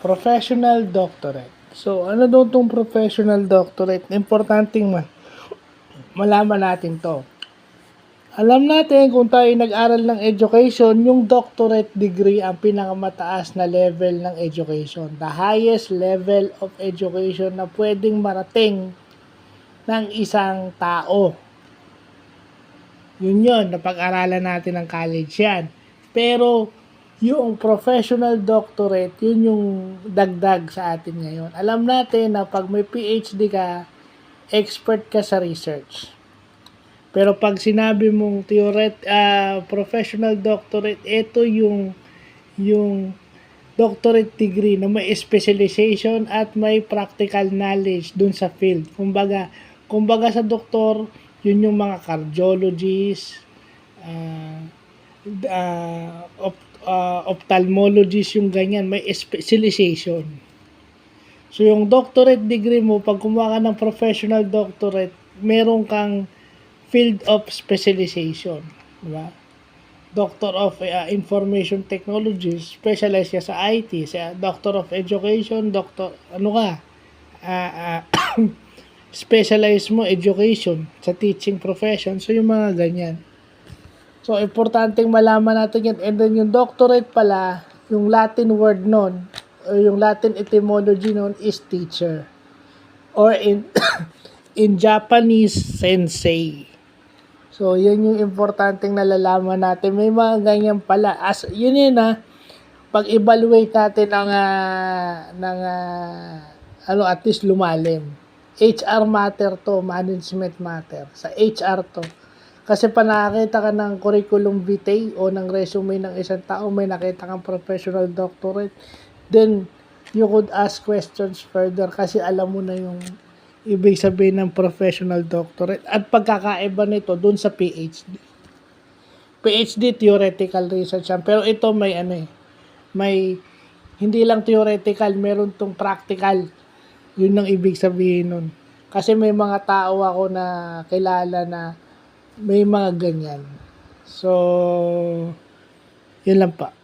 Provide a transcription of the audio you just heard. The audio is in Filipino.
Professional doctorate. So, ano daw itong professional doctorate? Importanteng malaman natin to. Alam natin kung tayo nag-aral ng education, yung doctorate degree ang pinakamataas na level ng education. The highest level of education na pwedeng marating ng isang tao. Yun, napag-aralan natin ng college yan. Pero, yung professional doctorate, yun yung dagdag sa atin ngayon. Alam natin na pag may PhD ka, expert ka sa research. Pero pag sinabi mong professional doctorate, ito yung doctorate degree na may specialization at may practical knowledge dun sa field. Kumbaga sa doktor, yun yung mga cardiologist, ophthalmologist, yung ganyan, may specialization. So yung doctorate degree mo, pag kumuha ka ng professional doctorate, meron kang field of specialization, diba? Doctor of Information Technology, specialized ka sa IT, sa Doctor of Education, specialize mo education sa teaching profession. So yung mga ganyan. So importanteng malaman natin yan. And then yung doctorate pala, yung Latin word nun, o yung Latin etymology nun is teacher. Or in Japanese, sensei. So, yun yung importanteng nalalaman natin. May mga ganyan pala. Pag-evaluate natin at least lumalim. HR matter to, management matter. Sa HR to. Kasi pa nakakita ka ng curriculum vitae o ng resume ng isang tao, may nakita kang professional doctorate, then you could ask questions further kasi alam mo na yung ibig sabihin ng professional doctorate at pagkakaiba nito dun sa PhD. PhD theoretical research yan. Pero ito may hindi lang theoretical, meron tong practical. Yun ang ibig sabihin nun. Kasi may mga tao ako na kilala na may mga ganyan. So, yun lang pa.